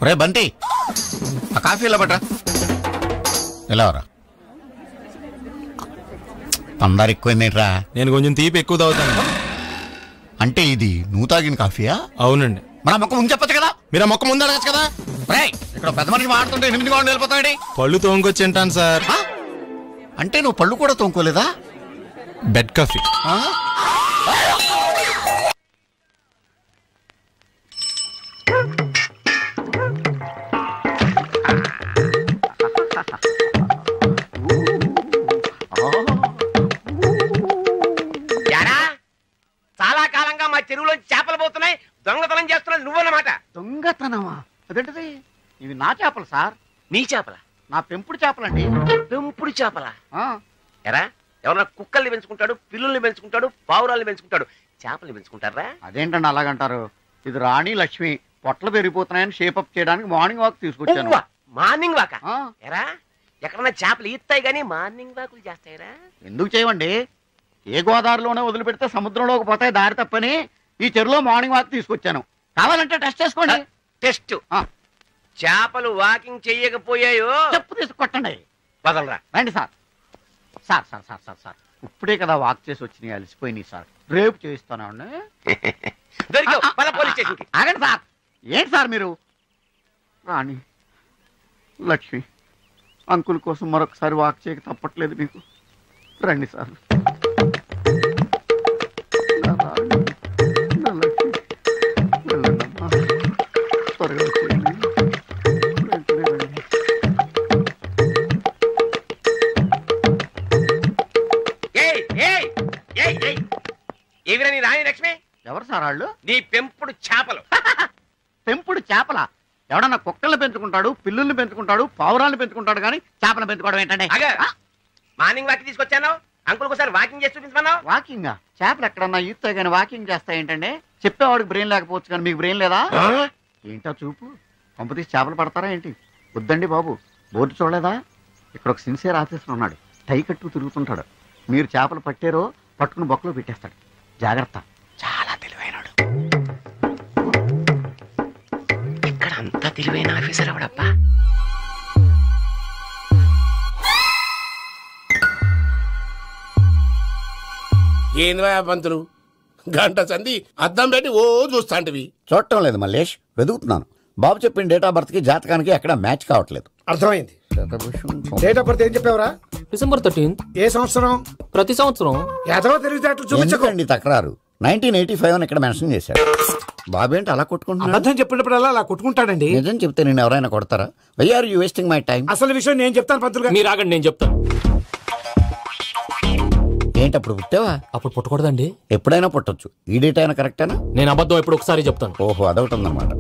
రే బంటి, ఆ కాఫీ ఇలా పట్రా. ఎలా రా? అందరు ఎక్కువైందేట్రా? నేను కొంచెం తీపి ఎక్కువ తాగుతాను. అంటే ఇది నువ్వు తాగిన కాఫీయా? అవునండి. మన మొక్క ముందు చెప్పచ్చు కదా. మీరు ఆ మొక్క ముందు అడగచ్చు కదా. ఇక్కడ పెద్ద మనిషి మాట్లాడుతుంటే 8 గంటలు వెళ్ళిపోతాడు. పళ్ళు తోముకొచ్చి తింటాను సార్. అంటే నువ్వు పళ్ళు కూడా తోముకోలేదా? Bed coffee. చాలా కాలంగా మా చెరువులో చేపలు పోతున్నాయి, దొంగతనం చేస్తున్నది నువ్వన్నమాట. దొంగతనమా? అదేంటిది? ఇవి నా చేపలు సార్. నీ చేపల? నా పెంపుడు చేపలండి. పెంపుడు చేపల? ఎరా, ఎవరన్నా కుక్కల్ని పెంచుకుంటాడు, పిల్లుల్ని పెంచుకుంటాడు, పావురాల్ని పెంచుకుంటాడు, చేపల్ని పెంచుకుంటారా? అదేంటండి అలాగంటారు? ఇది రాణి లక్ష్మి. పొట్టలు పెరిగిపోతున్నాయని షేపప్ చేయడానికి మార్నింగ్ వాక్ తీసుకొచ్చాను. Morning walk? ఎరా, ఎక్కడన్నా చేపలు ఈత్తాయి గానీ మార్నింగ్ వాకులు చేస్తాయిరా? ఎందుకు చేయమండి? ఏ గోదావరిలోనే వదిలిపెడితే సముద్రంలోకి పోతాయి దారి తప్పని ఈ చెరువులో మార్నింగ్ వాక్ తీసుకొచ్చాను. కావాలంటే టెస్ట్ చేసుకోండి. టెస్ట్? చేపలు వాకింగ్ చెయ్యకపోయాయో చెప్పు తీసుకొట్టండి. వదలరా. రండి sir. Sir sir sir sir sir ఇప్పుడే కదా వాక్ చేసి వచ్చినాయి, అలసిపోయినాయి సార్. రేపు చేయిస్తానండి. ఆగండి సార్. ఏంటి సార్ మీరు? రాణి లక్ష్మి అంకుల్ కోసం మరొకసారి వాక్ చేయక తప్పట్లేదు మీకు. రండి సార్. త్వరగా వచ్చేయండి. ఏవిరా నీ రాణి లక్ష్మి? ఎవరు సార్ వాళ్ళు? నీ పెంపుడు చేపలు. పెంపుడు చేపల? ఎవడన్నా కుక్కల్ని పెంచుకుంటాడు, పిల్లుల్ని పెంచుకుంటాడు, పావురాల్ని పెంచుకుంటాడు, కానీ చేపలను పెంచుకోవడం ఏంటంటే? మార్నింగ్ వాకింగ్ తీసుకొచ్చాను, అంకుల్ ఒకసారి వాకింగ్ చేసి చూపించమన్నావు. వాకింగ్? చేపలు ఎక్కడన్నా ఈత కానీ వాకింగ్ చేస్తాయి ఏంటంటే? చెప్పేవాడికి బ్రెయిన్ లేకపోవచ్చు కానీ మీకు బ్రెయిన్ లేదా? ఏంటో చూపు. పంపతీసి చేపలు పడతారా ఏంటి? వద్దండి బాబు. బోర్డు చూడలేదా? ఇక్కడ ఒక సిన్సియర్ ఆఫీసర్ ఉన్నాడు, టై కట్టు తిరుగుతుంటాడు. మీరు చేపలు పట్టారో పట్టుకుని బొక్కలో పెట్టేస్తాడు. జాగ్రత్త. చాలా తెలివైనడు. ఇక్కడ అంతా తెలివైన ఆఫీసర్ ఎవడబ్బా? ఏంద్రా పంతులు, గంట సంధి అద్దం పెట్టి ఓ చూస్తాంటివి. చూడటం లేదు మల్లేష్, వెతుకుతున్నాను. బాబు చెప్పిన డేట్ ఆఫ్ బర్త్ కి జాతకానికి ఎక్కడ మ్యాచ్ కావట్లేదు. అర్థమైంది. డేట్ ఆఫ్ బర్త్ ఏం చెప్పావురా? December 13th. ఏ సంవత్సరం? ప్రతి సంవత్సరం. ఎదవో తెలివితేటలు చూపించకండి. తక్రారు 1985 అని ఇక్కడ మెన్షన్ చేశాడు. బాబు ఏంటి అలా కొట్టుకుంటున్నాడు? అబద్ధం చెప్పినప్పుడల్లా అలా కొట్టుకుంటాడండి. నిజం చెప్తే నేను ఎవరైనా కొడతారా? Why are you wasting my time? అసలు విషయం నేను చెప్తాను పంతులు గారు. మీరు ఆగండి, నేను చెప్తాను. ఏంటి అప్పుడు పుట్టావా? అప్పుడు పుట్టకూడదండి. ఎప్పుడైనా పుట్టొచ్చు. ఈ డేట్ అయినా కరెక్టేనా? నేను అబద్ధం ఎప్పుడు ఒకసారి చెప్తాను. ఓహో, అదొకటి ఉందన్నమాట.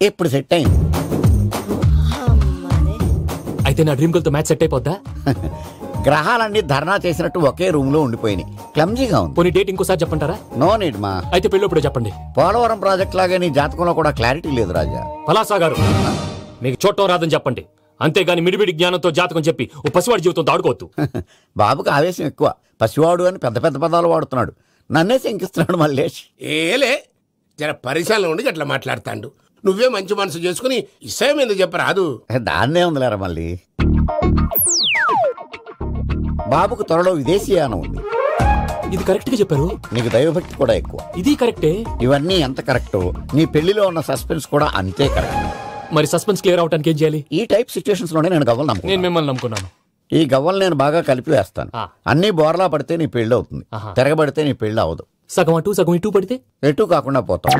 ఎప్పుడు సెట్ అయింది? అయితే నా డ్రీమ్ గర్ల్ తో మ్యాచ్ సెట్ అయిపోద్దా? గ్రహాలన్నీ ధర్నా చేసినట్టు ఒకే రూమ్ లో ఉండిపోయినాయి. క్లమ్జీగా ఉంది. పోనీ డేట్ ఇంకోసారి చెప్పంటారా? నో నీడ్ మా. అయితే పెళ్ళప్పుడు చెప్పండి. పోలవరం ప్రాజెక్ట్ లాగే నీ జాతకంలో కూడా క్లారిటీ లేదు రాజా. పలాసా గారు, మీకు చూడటం రాదని చెప్పండి. అంతేగాని మిడిమిడి జ్ఞానంతో జాతకం చెప్పి ఓ పసివాడి జీవితంతో ఆడుకోవద్దు. బాబుకి ఆవేశం ఎక్కువ. పసివాడు అని పెద్ద పెద్ద పదాలు వాడుతున్నాడు. నన్నే శంకిస్తున్నాడు మల్లేష్. ఏలే, జర పరిశీలన ఉండి అట్లా మాట్లాడతాడు. నువ్వే మంచి మనసు చేసుకుని ఇష్టం ఎందుకు చెప్పరాదు? దాన్నే ఉందిలేరా మళ్ళీ. బాబుకు త్వరలో విదేశీయానం ఉంది. ఇది కరెక్ట్ గా చెప్పారు. నీకు దైవభక్తి కూడా ఎక్కువ. ఇది కరెక్టే. ఇవన్నీ ఎంత కరెక్టో నీ పెళ్లిలో ఉన్న సస్పెన్స్ కూడా అంతే కరెక్ట్. మరి సస్పెన్స్ క్లియర్ అవడానికి ఏం చేయాలి? ఈ టైప్ సిచ్యువేషన్స్ లోనే నేను గవ్వలు నమ్ముకున్నాను. నేను మిమ్మల్ని నమ్ముకున్నాను. ఈ గవ్వలు నేను బాగా కలిపి వేస్తాను. అన్ని బోర్లా పడితే నీ పెళ్లి అవుతుంది, తిరగబడితే నీ పెళ్లి అవదు. సగం అటు సగం ఇటు పడితే ఎటు కాకుండా పోతాం.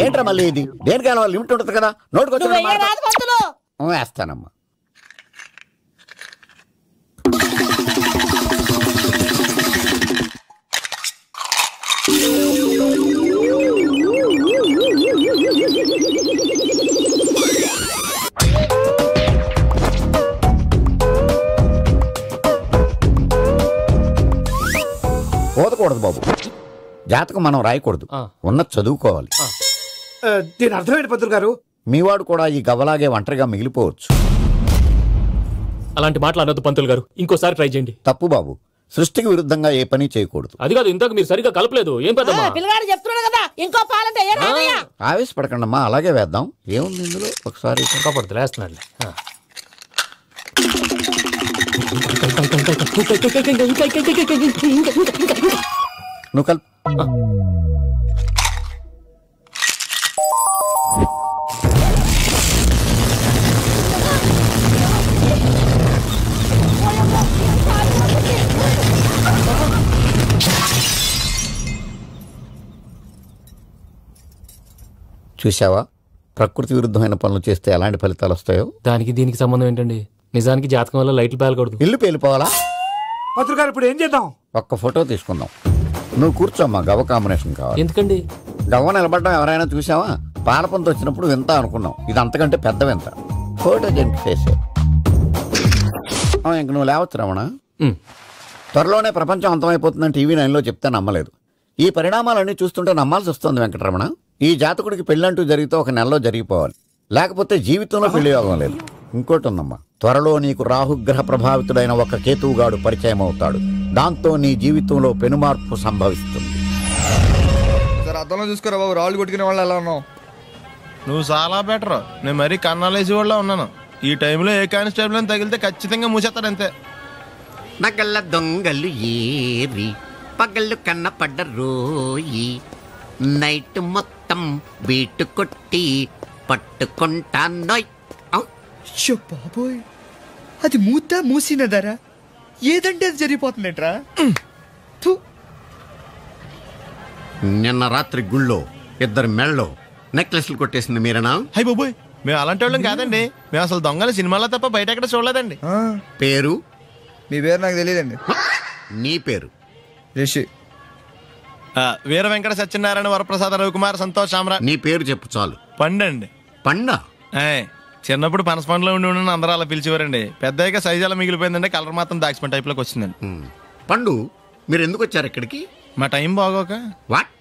ఏంట్రా మళ్ళీ ఇది? దేనికైనా లిమిట్ ఉంటుంది కదా. నోటుకొచ్చి వేస్తానమ్మా. పోదకూడదు బాబు. జాతకం మనం రాయకూడదు, ఉన్నది చదువుకోవాలి. దీని అర్థమైంది పంతులు గారు. మీవాడు కూడా ఈ గవ్వలాగే ఒంటరిగా మిగిలిపోవచ్చు. అలాంటి మాటలు అనొద్దు పంతులు గారు. ఇంకోసారి ట్రై చేయండి. తప్పు బాబు. సృష్టికి విరుద్ధంగా ఏ పని చేయకూడదు. అది కాదు, ఇంతకు మీరు సరిగ్గా కలపలేదు. ఏం పెద్దమ్మా? పిల్లగాడు చెప్తున్నాడు కదా, ఇంకో పాలంటే ఆవేశపడకండమ్మా, అలాగే వేద్దాం. ఏముంది ఇందులో? ఒకసారి ఇంకా పడుతుంది, వేస్తున్నాడులే. నువ్వు కల్ చూసావా, ప్రకృతి విరుద్ధమైన పనులు చేస్తే ఎలాంటి ఫలితాలు వస్తాయో. దానికి దీనికి సంబంధం ఏంటండి? నిజానికి జాతకం వల్ల లైట్లు పేలకూడదు. ఇల్లు పేలిపోవాలా? పత్రికారు ఇప్పుడు ఏం చేద్దాం? ఒక్క ఫోటో తీసుకుందాం. నువ్వు కూర్చోమ్మా, గవ్వ కాంబినేషన్ కావాలి. ఎందుకండి? గవ్వ నిలబడడం ఎవరైనా చూసావా? పాలపంత వచ్చినప్పుడు వింత అనుకున్నాం, ఇది అంతకంటే పెద్ద వింత. ఫోటో జంక్ చేసే ఇంక నువ్వు లేవచ్చు రమణ. త్వరలోనే ప్రపంచం అంతమైపోతుందని టీవీ 9లో చెప్తే నమ్మలేదు. ఈ పరిణామాలన్నీ చూస్తుంటే నమ్మాల్సి వస్తుంది వెంకటరమణ. ఈ జాతకుడికి పెళ్ళంటూ జరిగితే ఒక నెలలో జరిగిపోవాలి, లేకపోతే జీవితంలో పెళ్లి యోగం లేదు. ఇంకోటి ఉందమ్మా, త్వరలో నీకు రాహుగ్రహ ప్రభావితుడైన ఒక కేతువుగాడు పరిచయం అవుతాడు. దాంతో నీ జీవితంలో పెనుమార్పు సంభవిస్తుంది. అర్థంలో చూసుకోరా బాబు, రాళ్ళు కొట్టుకునే వాళ్ళు ఎలా ఉన్నావు? నువ్వు చాలా బెటర్. నేను మరీ కన్నాలేసి వాళ్ళ ఉన్నాను. ఈ టైంలో ఏ కానిస్టేబుల్ అని తగిలితే ఖచ్చితంగా మూసేస్తాడంతే. నగల దొంగలు ఏరి పగళ్ళు కన్నపడ్డ రోయి, నైట్ మొత్తం బీటు కొట్టి పట్టుకుంటానోయ్. బాబోయ్, అది మూసినదరా? ఏదంటే అది జరిగిపోతుందేంట్రా? నిన్న రాత్రి గుళ్ళో ఇద్దరు మెళ్ళలో నెక్లెస్లు కొట్టేసింది మీరేనా? హై బాబోయ్, మేము అలాంటి వాళ్ళం కాదండి. మేము అసలు దొంగలు సినిమాలో తప్ప బయట ఎక్కడ చూడలేదండి. పేరు? మీ పేరు నాకు తెలియదండి. నీ పేరు? రిషి. వీర వెంకట సత్యనారాయణ వరప్రసాద రవికుమార్ సంతోష్ సామ్రాట్. నీ పేరు చెప్పు చాలు. పండండి. పండా? చిన్నప్పుడు పనస పండులో ఉండి ఉండి అందరూ అలా పిలిచేవారండి. పెద్దగా సైజ్ అలా మిగిలిపోయిందంటే కలర్ మాత్రం దాక్సిపెన్ టైప్ లోకి వచ్చిందండి. పండు, మీరు ఎందుకు వచ్చారు ఇక్కడికి? మా టైం బాగోక. వాట్?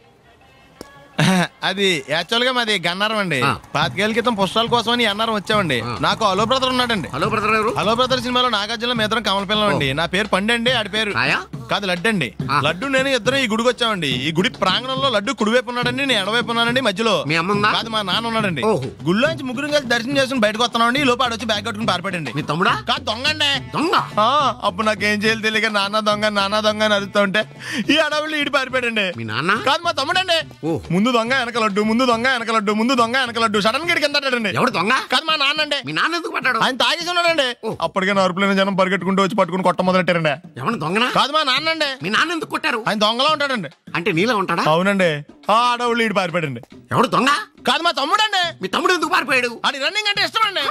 అది యాక్చువల్ గా మాది గన్నారం అండి. 5 ఏళ్ల క్రితం పుష్పాల కోసం అని అన్నారం వచ్చామండి. నాకు హలో బ్రదర్ ఉన్నాడండి. హలో బ్రదర్ ఎవరు? హలో బ్రదర్ సినిమాలో నాగార్జున మేదరం కమల పిల్లం అండి. నా పేరు పండు అండి, ఆడి పేరు కాదు లడ్డు అండి. లడ్డు నేను ఇద్దరు ఈ గుడికి వచ్చామండి. ఈ గుడి ప్రాంగణంలో లడ్డు కుడివైపు ఉన్నాడండి, నేను ఎడవైపు ఉన్నానండి. మధ్యలో కాదు మా నాన్న ఉన్నాడండి. గుళ్ళోంచి ముగ్గురు కలిసి దర్శనం చేసుకుని బయటకు వస్తున్నామండి. ఈ లోపు ఆడొచ్చి బ్యాగ్ కట్టుకుని పారిపడండి. మీ తమ్ముడా? కాదు, దొంగ అండి. దొంగ? అప్పుడు నాకేం చేయాలి తెలియక నాన్న దొంగ అని అరుస్తూ ఉంటే ఈ అడవులు ఈడి పారిపోయాడండి. మీ నాన్న? కాదు, మా తమ్ముడండి. ముందు దొంగ వెనక లడ్డు, ముందు దొంగ వెనక లడ్డు, ముందు దొంగ వెనక లడ్డు. సడన్ గా కిందండి. ఎవడు దొంగ? కాదు, మా నాన్న అండి. మీ నాన్న ఎందుకు పట్టాడు? ఆయన తాగేసి ఉన్నాడండి. అప్పటికే నరుపులైన జనం పరిగెట్టుకుంటూ వచ్చి పట్టుకుని కొట్ట మొదలెట్టారండి. ఎవరు దొంగనా? కాదు, మా నాన్న అండి. మీ నాన్న ఎందుకు కొట్టారు? ఆయన దొంగలా ఉంటాడండి. అంటే నీలా ఉంటాడా? అవునండి. ఆ అడవులు ఈడు పారిపోయాడండి. ఎవడు దొంగ? కాదు, మా తమ్ముడండి. మీ తమ్ముడు ఎందుకు పారిపోయాడు? అది రన్నింగ్ అంటే ఇష్టం అండి.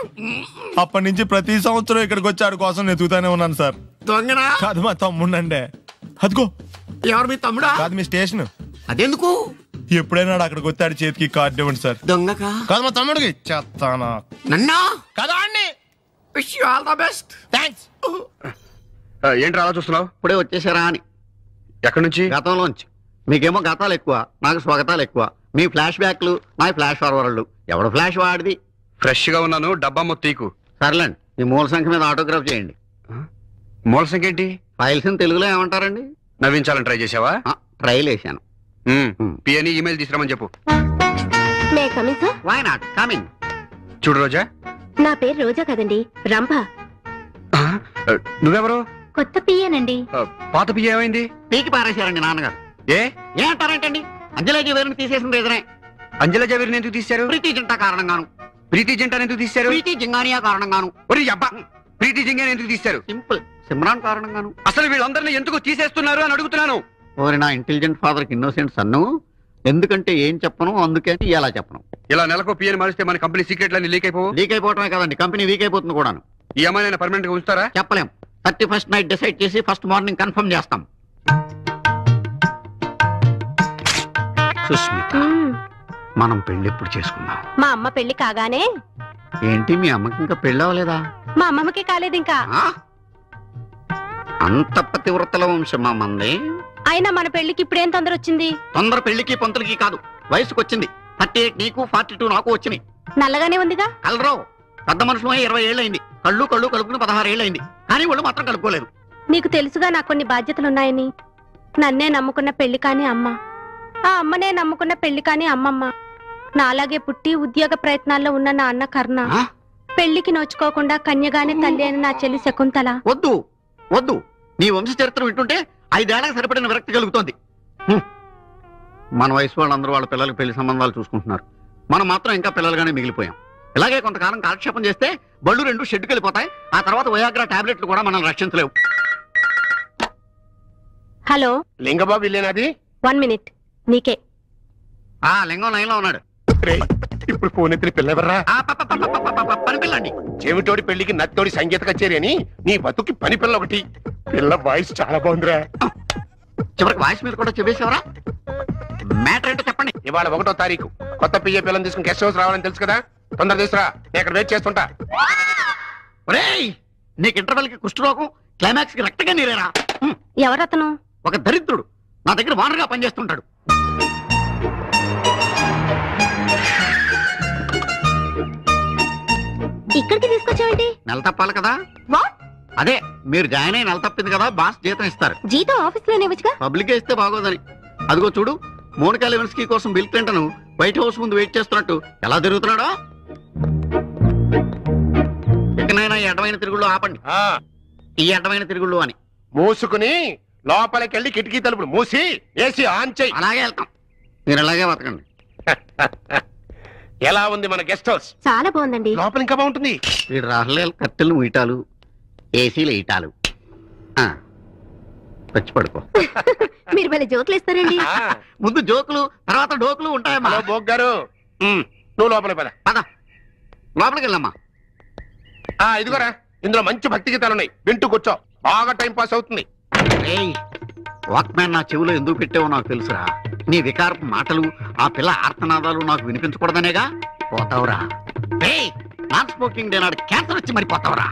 అప్పటి నుంచి ప్రతి సంవత్సరం ఇక్కడికి వచ్చి ఆడి కోసం నెతుకుతానే ఉన్నాను సార్. దొంగనా? కాదు, మా తమ్ముడండి. అదిగో. ఎవరు మీ తమ్ముడా? కాదు, మీ స్టేషన్. అదెందుకు? ఎప్పుడైనా అక్కడికి వచ్చి ఆడి చేతికి కార్డు ఇవ్వండి సార్. దొంగకా? కాదు, మా తమ్ముడికి. చెత్తానా? నన్నా? కదా అండి. Wish you all the best. Thanks. ఏంటి అలా చూస్తున్నావు? ఇప్పుడే వచ్చేసారా అని. ఎక్కడి నుంచి? గతంలోంచి. మీకేమో గతాలు ఎక్కువ, నాకు స్వాగతాలు ఎక్కువ. మీ ఫ్లాష్ బ్యాక్లు, నా ఫ్లాష్ ఫార్వర్డ్లు. ఎవడు ఫ్లాష్ వాడిది? ఫ్రెష్ గా ఉన్నాను, డబ్బా మొత్తం. సర్లేండి, మీ మూల సంఖ్య మీద ఆటోగ్రాఫ్ చేయండి. మూల సంఖ్య ఏంటి? ఫైల్స్ తెలుగులో ఏమంటారండి? నవ్వించాలని ట్రై చేసావా? ట్రైల్ వేసాను. పిఎని ఈమెయిల్ తీసుకురామని చెప్పు. Why not coming. చూడు రోజా. నా పేరు రోజా కదండి, రంభ. నువ్వెవరు? కొత్త పియ్యనండి. పాత పియ్య ఏమైంది? పీకి పారేశారండి నాన్నగారు. ఏమంటారేంటండి? అంజలా జవేరిని తీసేసిన రీజనే. అంజలా జవేరిని ఎందుకు తీశారు? ప్రీతి జింటా కారణంగాను. ప్రీతి జింటాను ఎందుకు తీశారు? ప్రీతి జింగానియా కారణంగాను. ప్రీతి జింగాని ఎందుకు తీశారు? సింపుల్, సిమ్రాన్ కారణంగాను. అసలు వీళ్ళందరినీ ఎందుకు తీసేస్తున్నారు అని అడుగుతున్నాను. ఓరి నా ఇంటెలిజెంట్ ఫాదర్ కి ఇన్నోసెంట్ సన్ను. ఎందుకంటే ఏం చెప్పను, అందుకే ఇలా చెప్పను. ఇలా నెలకు పిఎని మారిస్తే మన కంపెనీ సీక్రెట్లన్నీ లీక్ అయిపోవు. లీక్ అయిపోవటమే కదండి, కంపెనీ వీక్ అయిపోతుంది కూడాను. ఈ అమ్మాయిని పర్మనెంట్ గా ఉంచుతారా? చెప్పలేం. 31st నైట్ డిసైడ్ చేసి ఫస్ట్ మార్నింగ్ కన్ఫర్మ్ చేస్తాం. సుస్మిత, మనం పెళ్లి ఎప్పుడు చేసుకుందాం? మా అమ్మ పెళ్లి కాగానే. ఏంటి, మీ అమ్మకి ఇంకా పెళ్లి అవ్వలేదా? మా అమ్మమ్మకి కాలేదు ఇంకా. అంత పతివ్రతల వంశం మా మంది. అయినా మన పెళ్లికి ఇప్పుడేం తొందర వచ్చింది? తొందర పెళ్లికి పొంతలకి కాదు, వయసుకు వచ్చింది. 38 నీకు, 42 నాకు వచ్చినాయి. నల్లగానే ఉందిగా. కలరావు. పెద్ద మనుషులు 20 ఏళ్ళు అయింది. కళ్ళు కలుపుకుని 16 ఏళ్ళు అయింది. కానీ వాళ్ళు మాత్రం కలుపుకోలేదు. నీకు తెలుసుగా నాకు కొన్ని బాధ్యతలున్నాయని. నన్నే నమ్ముకున్న పెళ్లి కాని అమ్మ, ఆ అమ్మనే నమ్ముకున్న పెళ్లి కాని అమ్మమ్మ, నాలాగే పుట్టి ఉద్యోగ ప్రయత్నాల్లో ఉన్న నా అన్న కర్ణ, పెళ్లికి నోచుకోకుండా కన్యగానే తల్లి అయిన నా చెల్లి శకుంతల. వద్దు వద్దు, నీ వంశ చరిత్ర వింటుంటే 5 ఏళ్లకు సరిపడిన విరక్తి కలుగుతోంది. మన వయసు వాళ్ళందరూ వాళ్ళ పిల్లలకి పెళ్లి సంబంధాలు చూసుకుంటున్నారు. మనం మాత్రం ఇంకా పిల్లలుగానే మిగిలిపోయాం. ఇలాగే కొంతకాలం కాలక్షేపం చేస్తే బళ్ళు 2 షెడ్డుకి వెళ్ళిపోతాయి. ఆ తర్వాత వయాగ్రా టాబ్లెట్లు కూడా మనం రక్షించలేవు. హలో లింగబాబు ఇల్లేనాది? 1 minute. నీకే. ఆ లింగం లైన్లో ఉన్నాడు. ఇప్పుడు ఫోన్ ఎత్తిన పిల్ల ఎవర్రా? పని పిల్లండి. చెవిటోడి పెళ్లికి నత్తోడి సంగీత కచేరీ అని నీ బతుకి పని పిల్ల ఒకటి. పిల్ల వాయిస్ చాలా బాగుందిరా. చివరికి వాయిస్ మీద కూడా చెప్పేసేవరా? మ్యాటర్ ఏంటో చెప్పండి. ఇవాళ 1వ తారీఖు. కొత్త పియ్య పిల్లని తీసుకుని గెస్ట్ హౌస్ రావాలని తెలుసు కదా. తొందర తీసురా, నేను ఇక్కడ వెయిట్ చేస్తుంటా. ఒరేయ్, నీకు ఇంటర్వెల్ కి కుష్ఠరోగం, క్లైమాక్స్ కి రక్తగా నీరేరా. ఎవరతను? ఒక దరిద్రుడు నా దగ్గర వానరుగా పనిచేస్తుంటాడు. ఇక్కడికి తీసుకొచ్చావేంటి? నెల తప్పాలి కదా. అదే మీరు జాయిన్ అయి నెల తప్పింది కదా, బాస్ జీతం ఇస్తారు. జీతం ఆఫీస్ లోనే వచ్చుగా. పబ్లిక్ ఇస్తే బాగోదని. అదిగో చూడు, మోనికా లెవిన్స్కీ కోసం బిల్ క్లింటన్ వైట్ హౌస్ ముందు వెయిట్ చేస్తున్నట్టు ఎలా తిరుగుతున్నాడో. ఎక్కడైనా ఈ అడ్డమైన తిరుగుళ్ళు ఆపండి. ఈ అడ్డమైన తిరుగుళ్ళు అని మూసుకుని లోపలికి వెళ్ళి కిటికీ తలుపులు మూసి ఏసీ ఆన్ చేయి. అలాగే వెళ్తాం. మీరు అలాగే బతకండి. ఎలా ఉంది మన గెస్ట్ హౌస్? చాలా బాగుందండి. లోపల ఇంకా బాగుంటుంది. వీడు రాహులేలు కట్టెలు ముయిటాలు, ఏసీలు ఇటాలు. వచ్చి పడుకో. మీరు మళ్ళీ జోకులు ఇస్తారండి. ముందు జోకులు, తర్వాత డోకులు ఉంటాయమ్మా. బోక్ గారు, నువ్వు లోపల పద. పద లోపలికి వెళ్ళమ్మా. ఇదిగోరా, ఇందులో మంచి భక్తి గీతాలు ఉన్నాయి, వింటూ కూర్చో. బాగా టైం పాస్ అవుతుంది. వాక్మ్యాన్ నా చెవిలో ఎందుకు పెట్టావో నాకు తెలుసురా. నీ వికారపు మాటలు, ఆ పిల్ల ఆర్తనాదాలు నాకు వినిపించకూడదనేగా. పోతావురా. నాన్ స్మోకింగ్ డే నాడు క్యాన్సర్ వచ్చి మరి పోతావురా.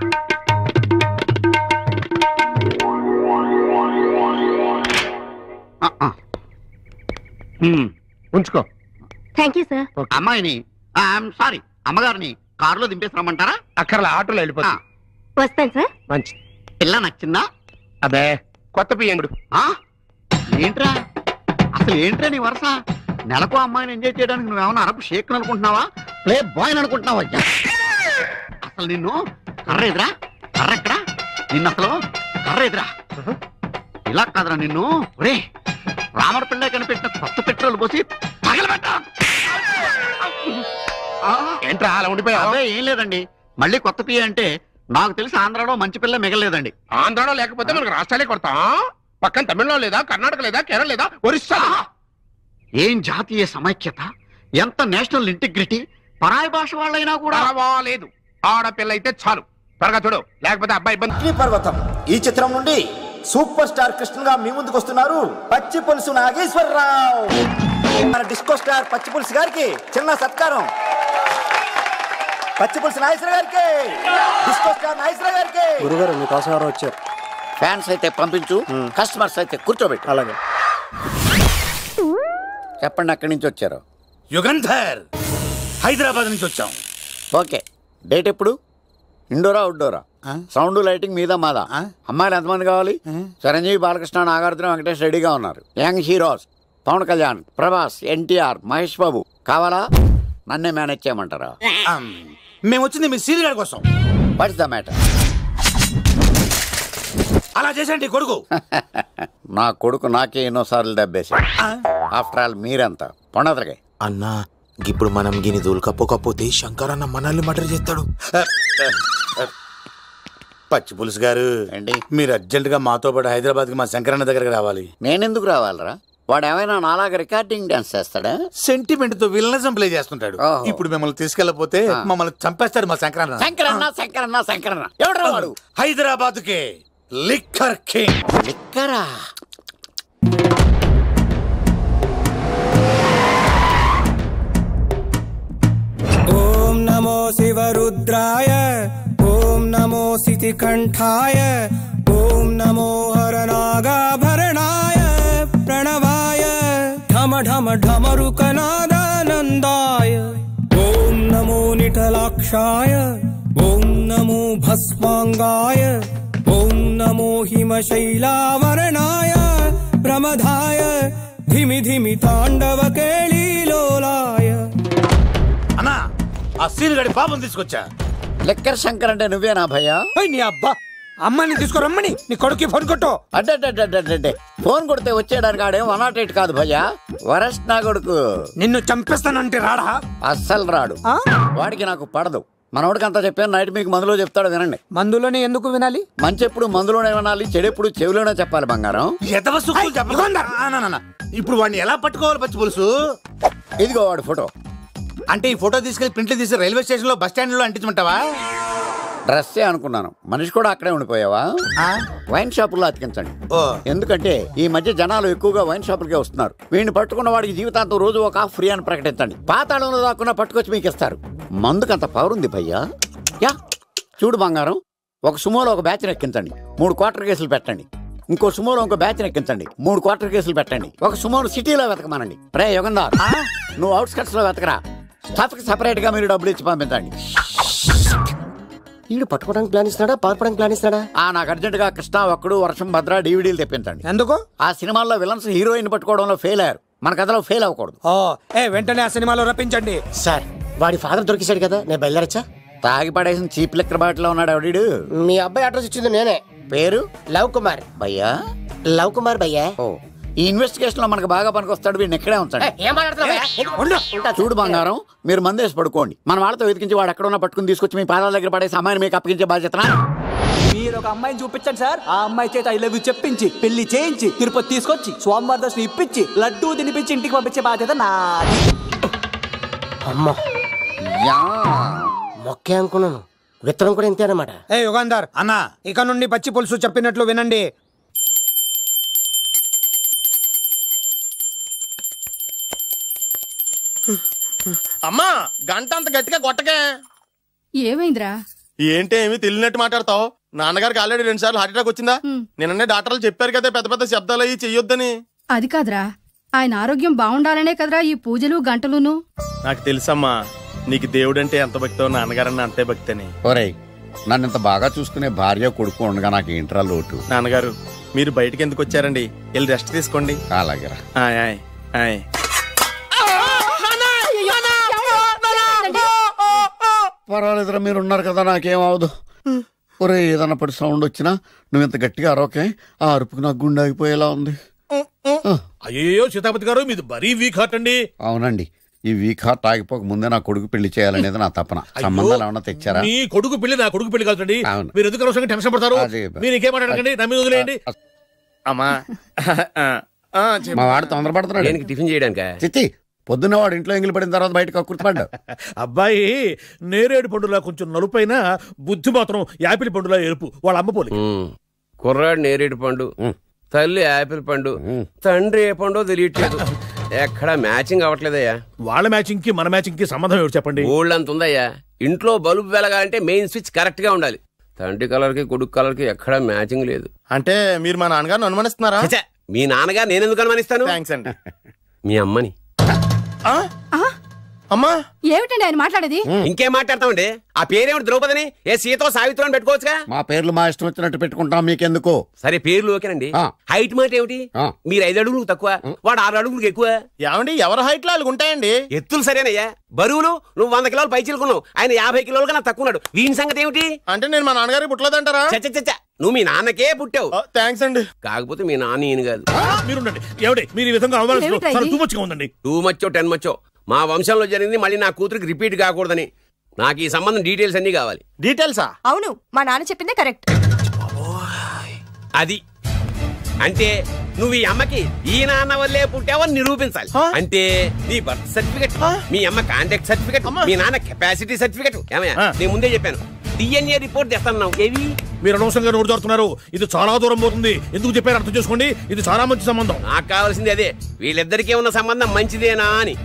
ఉంచుకో. Thank you sir. అమ్మాయిని, సారీ అమ్మగారిని కారులో దింపేసి రమ్మంటారా? అక్కర్లా, ఆటోలో వెళ్ళిపోతా. వస్తాను సార్. మంచి పిల్ల నచ్చిందా? అదే కొత్త పియ్యంగుడు. ఏంట్రా అసలు ఏంట్రా నీ వరుస? నెలకు అమ్మాయిని ఎంజాయ్ చేయడానికి నువ్వేమన్నా అరబ్ షేక్ అనుకుంటున్నావా, ప్లే బాయ్ అనుకుంటున్నావా? అసలు నిన్ను కర్ర ఎదురా, కర్ర ఎక్కడా? నిన్ను అసలు కర్ర ఎదురా. ఇలా కాదురా నిన్ను. ఒరే, రామర్ పిల్ల కనిపెట్టిన కొత్త పెట్రోల్ పోసి పగలబెట్టా. ఏంట్రా అలా ఉండిపోయా? అదే ఏం లేదండి, మళ్ళీ కొత్త పియ్య అంటే నాకు తెలిసి ఆంధ్రాలో మంచి పిల్ల మిగలేదండి. ఆంధ్రాలో లేకపోతే మనకు రాష్ట్రాలే కొడతాం. పక్కన తమిళనాడు లేదా, కర్ణాటక లేదా, కేరళ లేదా, ఒరిస్సా. ఏం జాతీయ సమైక్యత, ఎంత నేషనల్ ఇంటిగ్రిటీ. పరాయి భాష వాళ్ళైనా కూడా లేదు. ఆడపిల్ల అయితే చాలు. త్వరగా చూడు, లేకపోతే అబ్బాయి ఇబ్బంది. పర్వతం ఈ చిత్రం నుండి సూపర్ స్టార్ కృష్ణగా మీ ముందుకు వస్తున్నారు పచ్చి పులుసు నాగేశ్వరరావు. మన డిస్కో స్టార్ పచ్చి పులుసు గారికి చిన్న సత్కారం. పచ్చి పులుసు నాగేశ్వర గారికి, డిస్కో స్టార్ నాగేశ్వర గారికి. గురుగారు మీకోసం ఎవరు వచ్చారు? ఫ్యాన్స్ అయితే పంపించు, కస్టమర్స్ అయితే కూర్చోబెట్టు. అలాగే. చెప్పండి, అక్కడి నుంచి వచ్చారు? యుగంధర్, హైదరాబాద్ నుంచి వచ్చాం. ఓకే, డేట్ ఎప్పుడు? ఇండోరా అవుట్డోరా? సౌండ్ లైటింగ్ మీద మాదా? అమ్మాయిలు ఎంతమంది కావాలి? చిరంజీవి, బాలకృష్ణ, నాగార్జున, వెంకటేష్ రెడీగా ఉన్నారు. Young heroes Pawan Kalyan, Prabhas, NTR, Mahesh Babu. కావాలా? నన్నే మేనేజ్ చేయమంటారా? మేము వచ్చింది మీ సీరియల్ కోసం. What's the matter? అలా చేసేంటి కొడుకు? నా కొడుకు నాకే ఎన్నోసార్లు దెబ్బేసి. ఆఫ్టర్ ఆల్ మీరంతా పొండదరగా. అన్నా, ఇప్పుడు మనం గిని దూల్కపోకపోతే శంకర్ అన్న మనల్ని మర్డర్ చేస్తాడు. పచ్చి పులుసు గారు, మీరు అర్జెంట్ గా మాతో పాటు హైదరాబాద్ కి మా శంకరన్న దగ్గరకు రావాలి. నేనెందుకు రావాలరా? వాడు ఏమైనా నాలాగా రికార్డింగ్ డాన్స్ చేస్తాడా? సెంటిమెంట్ తో విలనిజం ప్లే చేస్తుంటాడు. ఇప్పుడు మిమ్మల్ని తీసుకెళ్లపోతే మమ్మల్ని చంపేస్తాడు మా శంకరన్న. శంకరన్న శంకరన్న శంకరన్న ఎవడరా వాడు? హైదరాబాద్ కే లిక్కర్ కింగ్. లిక్కరా? ఓం నమో శివరుద్రాయ, ఓం నమో శితికంఠాయ, ఓం నమో హరనాగాభరణాయ ప్రణవాయ, ఢమ ఢమ ఢమరుకనాదానందాయ, ఓం నమో నిటలాక్షాయ, ఓం నమో భస్మాంగాయ, ఓం నమో హిమశైలావరణాయ ప్రమదాయ ధిమి ధిమి తాండవ కేళీలోలాయ. అన్నా ఆ సీన్ గడి పాపం తీసుకొచ్చా. లెక్కర్ శంకర్ అంటే నువ్వేనా భయ్యా? నీ అబ్బా అమ్మని తీసుకురమ్మని నీ కొడుకు ఫోన్ కొట్టు. అడ్డే ఫోన్ కొడితే వచ్చేయడానికి ఆడేం 108 కాదు భయ్యా, వరస్ట్ నా కొడుకు. నిన్ను చంపేస్తానంటే రాడా? అస్సలు రాడు, వాడికి నాకు పడదు. మనోడికి అంతా చెప్పాను, నైట్ మీకు మందులో చెప్తాడు వినండి. మందులోనే ఎందుకు వినాలి? మంచి ఎప్పుడు మందులోనే వినాలి, చెడు ఎప్పుడు చెవిలోనే చెప్పాలి బంగారం. ఇప్పుడు వాడిని ఎలా పట్టుకోవాలి పచ్చి పులుసు? ఇదిగో వాడు ఫోటో. అంటే ఈ ఫోటో తీసుకెళ్లి ప్రింట్లు తీసి రైల్వే స్టేషన్ లో బస్ స్టాండ్ లో అంటించమంటావా? డ్రెస్సే అనుకున్నాను, మనిషి కూడా అక్కడే ఉండిపోయావా? వైన్ షాపుల్లో అతికించండి. ఎందుకంటే ఈ మధ్య జనాలు ఎక్కువగా వైన్ షాపులకే వస్తున్నారు. వీడిని పట్టుకున్న వాడికి జీవితాంతం రోజు ఒక ఆఫ్ ఫ్రీ అని ప్రకటించండి. పాతాళంలో దాక్కున్నా పట్టుకొచ్చి మీకు ఇస్తారు. మందుకంత పవర్ ఉంది భయ్యా. యా చూడు బంగారం, ఒక సుమోలో ఒక బ్యాచ్ ఎక్కించండి, 3 క్వార్టర్ కేసులు పెట్టండి. ఇంకో సుమోలో ఇంకో బ్యాచ్ ఎక్కించండి, 3 క్వార్టర్ కేసులు పెట్టండి. ఒక సుమోను సిటీలో వెతకమానండి. రే యుగంధర్, నువ్వు అవుట్స్కట్స్ లో వెతకరా. స్టాఫ్ కి సెపరేట్ గా మీరు డబ్బులు ఇచ్చి పంపించండి. వీడు పట్టుకోవడానికి ప్లాన్ ఇస్తున్నాడా, పారిపోవడానికి ప్లాన్ ఇస్తున్నాడా? నాకు అర్జెంట్ గా కృష్ణ, ఒక్కడు, వర్షం, భద్ర డివిడీలు తెప్పించండి. ఎందుకు? ఆ సినిమాల్లో విలన్స్ హీరోయిన్ పట్టుకోవడంలో ఫెయిల్ అయ్యారు, మన కథలో ఫెయిల్ అవ్వకూడదు. వెంటనే ఆ సినిమాలో రప్పించండి. సార్ వాడి ఫాదర్ దొరికేశాడు కదా, నేను బయలుదేరచ్చా? తాగి పడేసిన చీప్ లెక్కర్ బాటిలో ఉన్నాడు ఎవడీడు? మీ అబ్బాయి అడ్రస్ ఇచ్చింది నేనే. పేరు లవ్ కుమార్ భయ్యా. లవ్ కుమార్ భయ్యా. ఈ ఇన్వెస్టిగేషన్ లో మనకు బాగా పనికొస్తాడు, వీడిని ఎక్కడే ఉంచండి. చూడు బంగారం, మీరు మందేసి పడుకోండి. మన వాళ్ళతో వెతికించి వాడు ఎక్కడ ఉన్నా పట్టుకుని తీసుకొచ్చి మీ పాదాల దగ్గర పడేసి అమ్మాయిని మీకు అప్పగించే బాధ్యత. మీరు ఒక అమ్మాయిని చూపించండి సార్. ఆ అమ్మాయి చేత ఐ లవ్ యూ చెప్పించి పెళ్లి చేయించి తిరుపతి తీసుకొచ్చి స్వామివారి దర్శనం ఇప్పించి లడ్డూ తినిపించి ఇంటికి పంపించే బాధ్యత నాది. అమ్మా మొక్కే అనుకున్నాను, విత్తనం కూడా ఇంతే అన్నమాట. యుగాంధర్ అన్నా, ఇక నుండి పచ్చి పులుసు చెప్పినట్లు వినండి. అమ్మా గంట అంత గట్టిగా కొట్టకే. ఏమైందిరా? ఏంటి ఏమి తెలియనట్టు మాట్లాడతావు? నాన్నగారికి ఆల్రెడీ 2 సార్లు హార్ట్ అటాక్ వచ్చిందా? నిన్ననే డాక్టర్లు చెప్పారు కదా పెద్ద పెద్ద శబ్దాలు అయ్యి చెయ్యొద్దని. అది కాదురా, ఆయన ఆరోగ్యం బాగుండాలనే కదరా ఈ పూజలు గంటలును. నాకు తెలుసమ్మా, నీకు దేవుడంటే ఎంత భక్తో నాన్నగారన్న అంతే భక్తి అని. ఒరేయ్, నన్ను ఇంత బాగా చూసుకునే భార్య కొడుకు ఉండగా నాకు ఏంట్రా లోటు? నాన్నగారు మీరు బయటికి ఎందుకు వచ్చారండి? వెళ్ళి రెస్ట్ తీసుకోండి. అలాగే పర్వాలేదురా, మీరు ఉన్నారు కదా, నాకేం అవదు. ఒరే ఏదన్నా పడి సౌండ్ వచ్చినా నువ్వు ఇంత గట్టిగా అరవకే, ఆ అరుపుకు నాకు గుండె ఆగిపోయేలా ఉంది. అయ్యో సీతాపతి గారు, మీది మరీ వీక్ హార్ట్ అండి. అవునండి, ఈ వీక్ హార్ట్ ఆగిపోక ముందే నా కొడుకు పెళ్లి చేయాలనేది నా తపన. సంబంధాలు ఏమన్నా తెచ్చారా? మీ కొడుకు పెళ్లి నా కొడుకు పెళ్లి కాదండి. మీరు ఎందుకు అనవసరంగా టెన్షన్ పడతారు? మీరు ఇంకేమాటండి, నా మీద వదిలేయండి. అమ్మా మా వాడు తొందరపడుతున్నాడు టిఫిన్ చేయడానికి. చిచ్చి, పొద్దున్న వాడు ఇంట్లో ఎంగిలి పడిన తర్వాత బయటకు కుర్తుపడ్డాడు. అబ్బాయి నేరేడు పండులా కొంచెం నలుపైన, బుద్ధి మాత్రం యాపిల్ పండులా ఎరుపు. వాళ్ళ అమ్మ పోలి. కుర్రాడు నేరేడు పండు, తల్లి యాపిల్ పండు, తండ్రి ఏ పండు తెలియట్లేదు. ఎక్కడ మ్యాచింగ్ అవ్వట్లేదయ్యా. వాళ్ళ మ్యాచింగ్ కి మన మ్యాచింగ్ కి సంబంధం ఏమిటి చెప్పండి? ఊళ్ళంత ఉందయ్యా. ఇంట్లో బల్బు వెలగాలంటే మెయిన్ స్విచ్ కరెక్ట్ గా ఉండాలి. తండ్రి కలర్ కి కొడుకు కలర్ కి ఎక్కడా మ్యాచింగ్ లేదు. అంటే మీరు మా నాన్నగారిని అనుమానిస్తున్నారా? మీ నాన్నగారు నేనెందుకు అనుమానిస్తాను? థాంక్స్ అండి. మీ అమ్మని. అమ్మా ఏమిటండి ఆయన మాట్లాడేది? ఇంకేం మాట్లాడతామండి? ఆ పేరేమిటి ద్రౌపదిని? ఏ సీతో సావిత్రి అని పెట్టుకోవచ్చుగా. మా పేర్లు మా ఇష్టం వచ్చినట్టు పెట్టుకుంటాం, మీకెందుకు? సరే పేర్లు ఓకేనండి. హైట్ మాట ఏమిటి? మీరు 5 అడుగులు తక్కువ, వాడు 6 అడుగులకు ఎక్కువ. ఏమండి ఎవరి హైట్ లో అలాగ ఉంటాయండి. ఎత్తులు సరేనయ్యా. బరువులు నువ్వు 100 కిలోలు పై చిలుకున్నావు, ఆయన 50 కిలోలు కన్నా తక్కువ ఉన్నాడు. వీని సంగతి ఏమిటి? అంటే నేను మా నాన్నగారికి పుట్టలేదంటారా? నువ్వు మీ నాన్నకే పుట్టావు. థాంక్స్ అండి. కాకపోతే మీ నాన్న ఈయన కాదు. మీరుండండి. ఏమిటి మీరు ఈ విధంగా అవమానిస్తున్నారు? టూ మచ్గా ఉందండి. 2 మచ్చో 10 మచ్చో మా వంశంలో జరిగింది మళ్ళీ నా కూతురికి రిపీట్ కాకూడదని నాకు ఈ సంబంధం డీటెయిల్స్ అన్ని కావాలి. డీటెయిల్సా? అవును, మా నాన్న చెప్పిందే కరెక్ట్. అది అంటే నువ్వు ఈ అమ్మకి ఈ నాన్న వల్లే పుట్టావని నిరూపించాలి. అంటే నీ బర్త్ సర్టిఫికెట్, మీ అమ్మ కాంటాక్ట్ సర్టిఫికెట్, మీ నాన్న కెపాసిటీ సర్టిఫికెట్. ఏమయ్యా, నేను ముందే చెప్పాను DNA రిపోర్ట్ తెస్తాను. ఏవి మీరు అనవసరంగా నోరు జారుతున్నారు. ఇది చాలా దూరం పోతుంది. ఎందుకు చెప్పారు అర్థం చేసుకోండి. ఇది చాలా మంచి సంబంధం. నాకు కావాల్సింది అదే, వీళ్ళిద్దరికీ ఉన్న సంబంధం మంచిదేనా అని.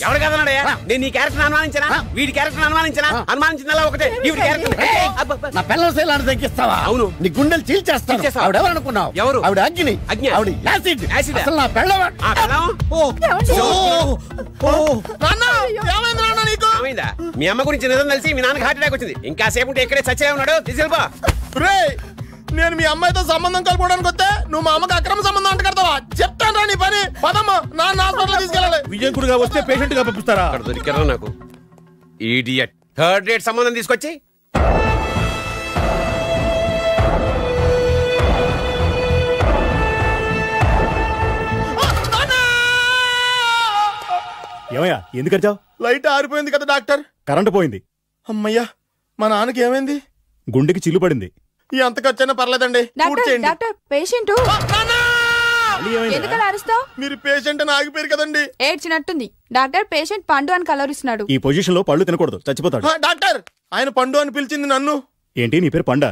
ఎవరు కదన్నాడయ్యా? నేను నీ క్యారెక్టర్ అనుమానించనా? వీడి క్యారెక్టర్ అనుమానించనా? అనుమానించిందలా ఒకటే. వీడి క్యారెక్టర్ తగ్గిస్తావా? అవును, నీ గుండెలు చీల్చేస్తాను. ఆవిడ అనుకున్నావు? ఎవరు? ఆవిడ అగ్ని. ఆవిడ యాసిడ్. అసలు నా పెళ్ళం. ఏమైందా? మీ అమ్మ గురించి నిజం తెలిసి మీ నాన్నకి హార్ట్ అటాక్ వచ్చింది. ఇంకా సేపు ఉంటే ఇక్కడే చచ్చే ఉన్నాడు. తీసుకెళ్ళిపో. నేను మీ అమ్మాయితో సంబంధం కలుపుకోవడానికి వస్తే నువ్వు మా అమ్మకి అక్రమ సంబంధం అంట కడతావా? చెప్తాను రా నీ పని. పదమ్మా, నాన్న హాస్పిటల్ తీసుకెళ్ళాలి. విజయకుడుగా వస్తే పేషెంట్ గా పంపిస్తారా? అక్కడ దొరికారా నాకు ఈడియట్. థర్డ్ రేట్ సంబంధం తీసుకొచ్చి ఏమయ్యా ఎందుకు వచ్చావు? లైట్ ఆరిపోయింది కదా డాక్టర్. కరెంటు పోయింది. అమ్మయ్యా, మా నాన్నకి ఏమైంది? గుండెకి చిల్లు పడింది. ఎంత ఖర్చైనా పర్లేదండి. డాక్టర్ పేషెంట్ ఎందుకలా అరుస్తావు? మీరు పేషెంట్ అని ఆగిపోయారు కదండి. ఏడ్చినట్టుంది. డాక్టర్ పేషెంట్ పండు అని కలవరిస్తున్నాడు. ఈ పొజిషన్ లో పళ్ళు తినకూడదు, చచ్చిపోతాడు. డాక్టర్, ఆయన పండు అని పిలిచింది నన్ను. ఏంటి నీ పేరు పండా?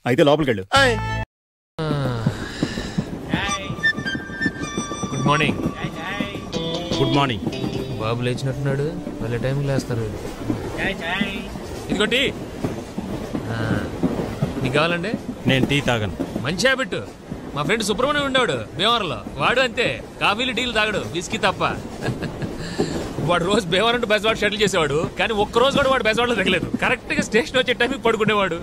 అయితే లోపలికి వెళ్ళు. Good morning. Good morning. బాబు లేచినట్టున్నాడు. వాళ్ళ టైంకి లేస్తారు. ఇదిగోటి నీకు కావాలండి? నేను టీ తాగను. మంచి హ్యాబిట్. మా ఫ్రెండ్ సుబ్రహ్మణ్యం ఉండేవాడు భీమవరంలో. వాడు అంతే, కాఫీలు టీలు తాగడు, విస్కీ తప్ప. వాడు రోజు భీమవరం టు బెజవాడ షటిల్ చేసేవాడు. కానీ ఒక్కరోజు కూడా వాడు బెజవాడలో తగ్గలేదు. కరెక్ట్ గా స్టేషన్ వచ్చే టైంకి పడుకునేవాడు.